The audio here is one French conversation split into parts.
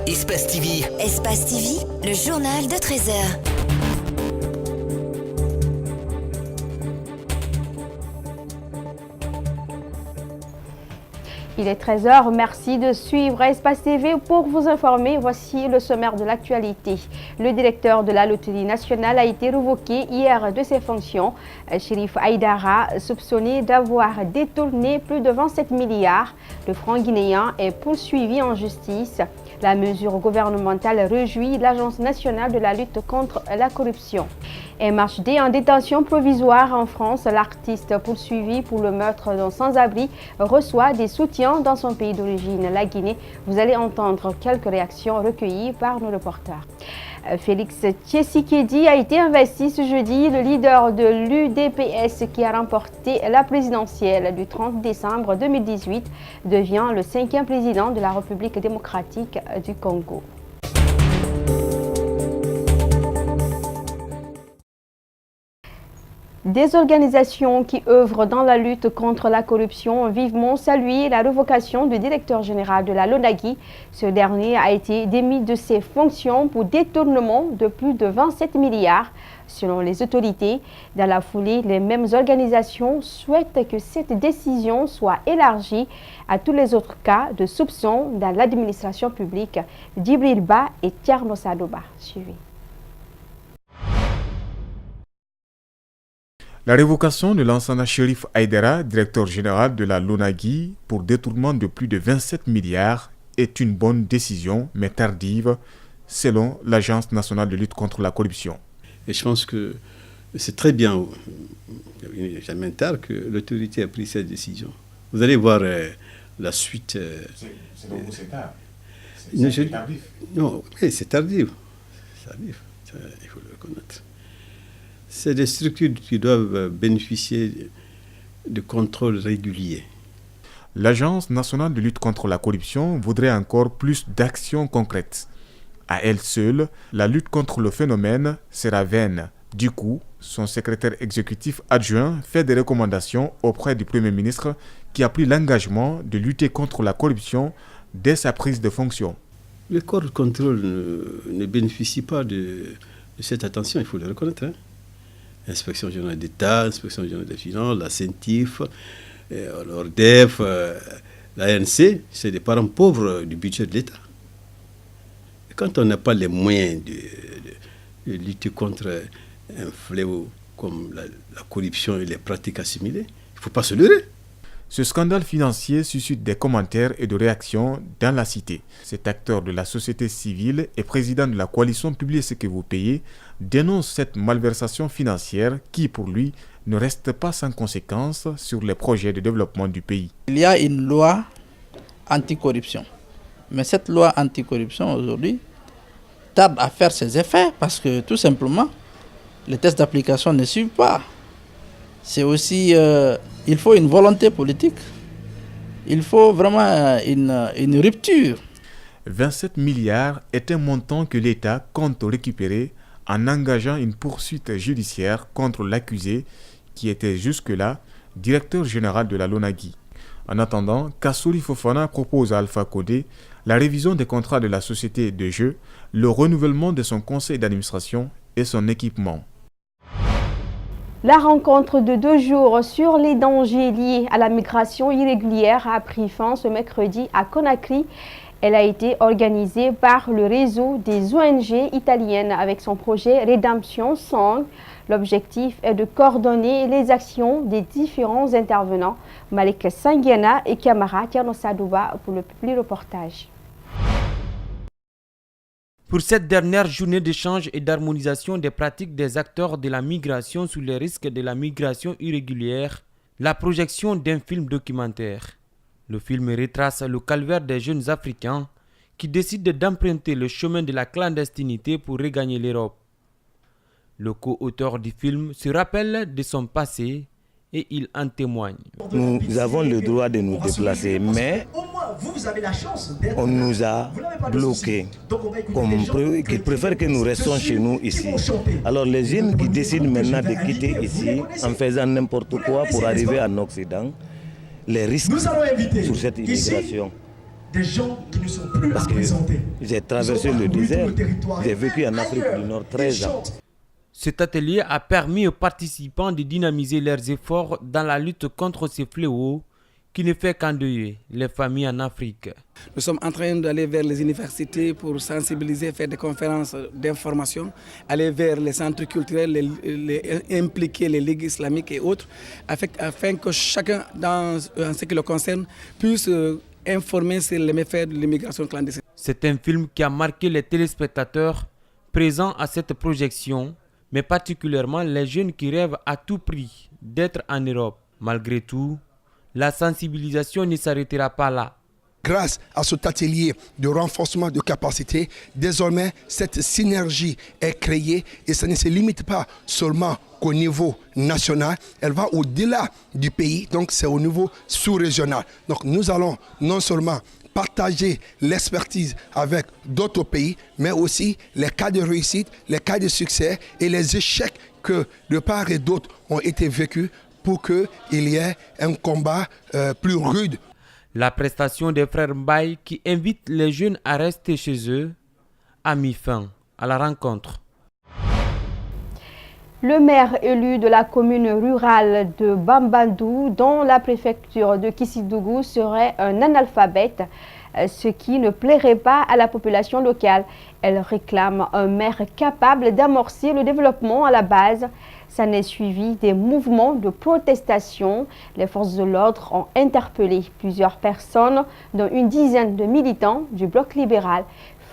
Espace TV. Espace TV, le journal de 13 heures. Il est 13h, merci de suivre Espace TV pour vous informer. Voici le sommaire de l'actualité. Le directeur de la Loterie nationale a été révoqué hier de ses fonctions. Chérif Aïdara, soupçonné d'avoir détourné plus de 27 milliards de francs guinéens, est poursuivi en justice. La mesure gouvernementale réjouit l'Agence nationale de la lutte contre la corruption. MHD en détention provisoire en France, l'artiste poursuivi pour le meurtre d'un sans-abri reçoit des soutiens dans son pays d'origine, la Guinée. Vous allez entendre quelques réactions recueillies par nos reporters. Félix Tshisekedi a été investi ce jeudi. Le leader de l'UDPS qui a remporté la présidentielle du 30 décembre 2018 devient le 5e président de la République démocratique du Congo. Des organisations qui œuvrent dans la lutte contre la corruption ont vivement salué la révocation du directeur général de la LONAGUI. Ce dernier a été démis de ses fonctions pour détournement de plus de 27 milliards. Selon les autorités, dans la foulée, les mêmes organisations souhaitent que cette décision soit élargie à tous les autres cas de soupçon dans l'administration publique. Djibril Ba et Tierno Sadoba. Suivez. La révocation de l'ancien Chérif Aïdara, directeur général de la LONAGUI, pour détournement de plus de 27 milliards est une bonne décision, mais tardive, selon l'Agence nationale de lutte contre la corruption. Et je pense que c'est très bien, jamais tard, que l'autorité a pris cette décision. Vous allez voir la suite. C'est donc c'est tard. C'est tardif. Non, mais c'est tardif. C'est tardif, il faut le reconnaître. C'est des structures qui doivent bénéficier de contrôles réguliers. L'Agence nationale de lutte contre la corruption voudrait encore plus d'actions concrètes. À elle seule, la lutte contre le phénomène sera vaine. Du coup, son secrétaire exécutif adjoint fait des recommandations auprès du Premier ministre qui a pris l'engagement de lutter contre la corruption dès sa prise de fonction. Le corps de contrôle ne bénéficie pas de cette attention, il faut le reconnaître. Inspection générale d'État, Inspection générale des finances, la CENTIF, l'ORDEF, l'ANC, c'est des parents pauvres du budget de l'État. Et quand on n'a pas les moyens de lutter contre un fléau comme la corruption et les pratiques assimilées, il ne faut pas se leurrer. Ce scandale financier suscite des commentaires et de réactions dans la cité. Cet acteur de la société civile et président de la coalition Publiez ce que vous payez dénonce cette malversation financière qui, pour lui, ne reste pas sans conséquences sur les projets de développement du pays. Il y a une loi anticorruption. Mais cette loi anticorruption, aujourd'hui, tarde à faire ses effets parce que, tout simplement, les tests d'application ne suivent pas. C'est aussi... il faut une volonté politique. Il faut vraiment une rupture. 27 milliards est un montant que l'État compte récupérer en engageant une poursuite judiciaire contre l'accusé qui était jusque-là directeur général de la LONAGUI. En attendant, Kassouri Fofana propose à Alpha Condé la révision des contrats de la société de jeu, le renouvellement de son conseil d'administration et son équipement. La rencontre de 2 jours sur les dangers liés à la migration irrégulière a pris fin ce mercredi à Conakry. Elle a été organisée par le réseau des ONG italiennes avec son projet Redemption Song. L'objectif est de coordonner les actions des différents intervenants. Malik Sanguiana et Kamara Tierno Sadouba pour le public reportage. Pour cette dernière journée d'échange et d'harmonisation des pratiques des acteurs de la migration sur les risques de la migration irrégulière, la projection d'un film documentaire. Le film retrace le calvaire des jeunes Africains qui décident d'emprunter le chemin de la clandestinité pour regagner l'Europe. Le co-auteur du film se rappelle de son passé et il en témoigne. Nous avons le droit de nous déplacer, mais on nous a bloqués, qu'ils préfèrent que nous restions chez nous ici. Alors les jeunes qui décident maintenant de quitter ici en faisant n'importe quoi pour arriver en Occident, les risques sur cette immigration des gens qui ne sont plus représentés. J'ai traversé le désert, j'ai vécu en Afrique du Nord 13 ans. Cet atelier a permis aux participants de dynamiser leurs efforts dans la lutte contre ces fléaux qui ne fait qu'endeuiller les familles en Afrique. Nous sommes en train d'aller vers les universités pour sensibiliser, faire des conférences d'information, aller vers les centres culturels, impliquer les ligues islamiques et autres, afin que chacun, en ce qui le concerne, puisse informer sur les méfaits de l'immigration clandestine. C'est un film qui a marqué les téléspectateurs présents à cette projection, mais particulièrement les jeunes qui rêvent à tout prix d'être en Europe. Malgré tout, la sensibilisation ne s'arrêtera pas là. Grâce à cet atelier de renforcement de capacité, désormais cette synergie est créée et ça ne se limite pas seulement qu'au niveau national, elle va au-delà du pays, donc c'est au niveau sous-régional. Donc nous allons non seulement partager l'expertise avec d'autres pays, mais aussi les cas de réussite, les cas de succès et les échecs que de part et d'autre ont été vécus pour qu'il y ait un combat plus rude. La prestation des frères Mbaye qui invite les jeunes à rester chez eux a mis fin à la rencontre. Le maire élu de la commune rurale de Bambandou, dans la préfecture de Kissidougou, serait un analphabète, ce qui ne plairait pas à la population locale. Elle réclame un maire capable d'amorcer le développement à la base. Ça n'est suivi des mouvements de protestation. Les forces de l'ordre ont interpellé plusieurs personnes, dont une dizaine de militants du bloc libéral.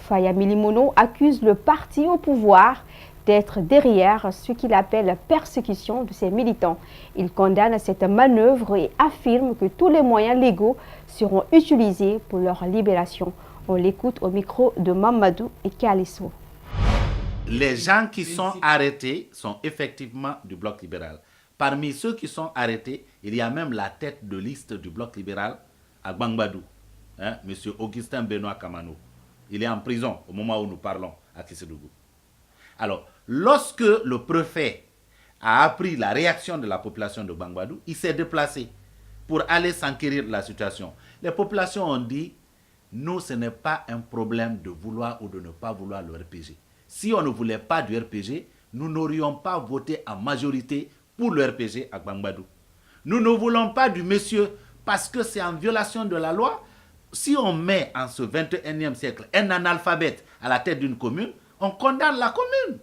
Faya Milimono accuse le parti au pouvoir d'être derrière ce qu'il appelle la persécution de ses militants. Il condamne cette manœuvre et affirme que tous les moyens légaux seront utilisés pour leur libération. On l'écoute au micro de Mamadou et Kalisso. Les gens qui sont arrêtés sont effectivement du bloc libéral. Parmi ceux qui sont arrêtés, il y a même la tête de liste du bloc libéral à Bangbadou, M. Augustin Benoît Kamano. Il est en prison au moment où nous parlons à Kissidougou. Alors, lorsque le préfet a appris la réaction de la population de Bangbadou, il s'est déplacé pour aller s'enquérir de la situation. Les populations ont dit, nous, ce n'est pas un problème de vouloir ou de ne pas vouloir le RPG. Si on ne voulait pas du RPG, nous n'aurions pas voté en majorité pour le RPG à Bangbadou. Nous ne voulons pas du monsieur parce que c'est en violation de la loi. Si on met en ce 21e siècle un analphabète à la tête d'une commune, on condamne la commune.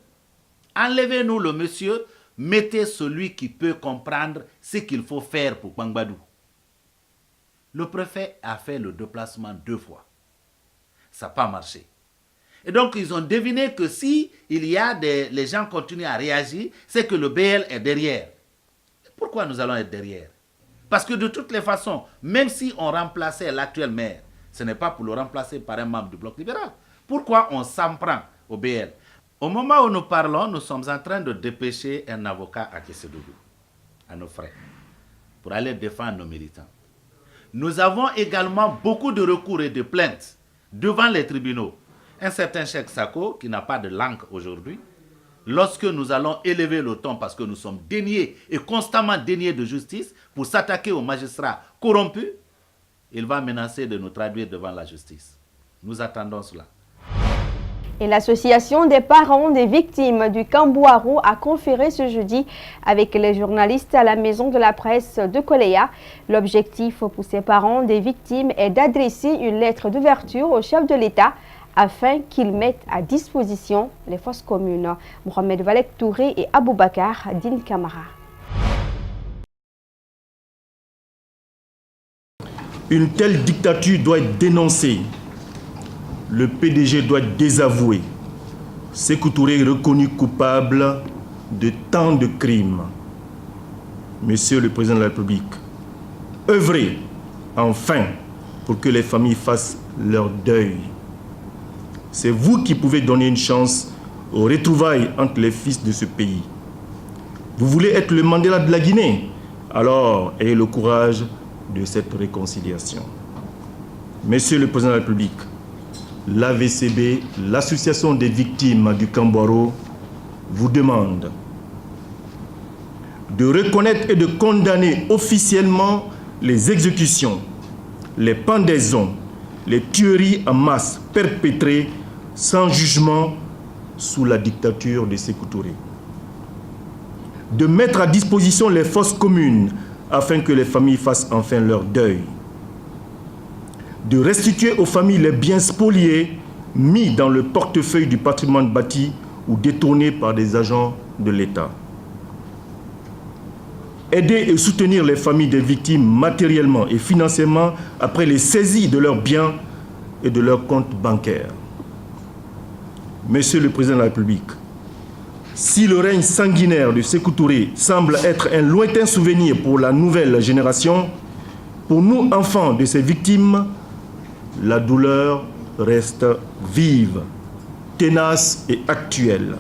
Enlevez-nous le monsieur, mettez celui qui peut comprendre ce qu'il faut faire pour Bangbadou. Le préfet a fait le déplacement 2 fois. Ça n'a pas marché. Et donc, ils ont deviné que si les gens continuent à réagir, c'est que le BL est derrière. Pourquoi nous allons être derrière? Parce que de toutes les façons, même si on remplaçait l'actuel maire, ce n'est pas pour le remplacer par un membre du bloc libéral. Pourquoi on s'en prend au BL? Au moment où nous parlons, nous sommes en train de dépêcher un avocat à Kissidougou, à nos frais, pour aller défendre nos militants. Nous avons également beaucoup de recours et de plaintes devant les tribunaux. Un certain Cheikh Sako, qui n'a pas de langue aujourd'hui, lorsque nous allons élever le ton parce que nous sommes déniés et constamment déniés de justice pour s'attaquer aux magistrats corrompus, il va menacer de nous traduire devant la justice. Nous attendons cela. Et l'association des parents des victimes du Kambouaro a conféré ce jeudi avec les journalistes à la maison de la presse de Koleya. L'objectif pour ces parents des victimes est d'adresser une lettre d'ouverture au chef de l'État afin qu'il mette à disposition les fosses communes. Mohamed Valek Touré et Aboubakar Din Kamara. Une telle dictature doit être dénoncée. Le PDG doit être désavoué. Sékou Touré est reconnu coupable de tant de crimes. Monsieur le Président de la République, œuvrez enfin pour que les familles fassent leur deuil. C'est vous qui pouvez donner une chance aux retrouvailles entre les fils de ce pays. Vous voulez être le Mandela de la Guinée? Alors ayez le courage de cette réconciliation. Monsieur le Président de la République, l'AVCB, l'association des victimes du Kambouaro, vous demande de reconnaître et de condamner officiellement les exécutions, les pendaisons, les tueries en masse perpétrées sans jugement sous la dictature de Sékou Touré. De mettre à disposition les fosses communes afin que les familles fassent enfin leur deuil. De restituer aux familles les biens spoliés mis dans le portefeuille du patrimoine bâti ou détournés par des agents de l'État. Aider et soutenir les familles des victimes matériellement et financièrement après les saisies de leurs biens et de leurs comptes bancaires. Monsieur le Président de la République, si le règne sanguinaire de Sékou Touré semble être un lointain souvenir pour la nouvelle génération, pour nous, enfants de ces victimes, la douleur reste vive, tenace et actuelle.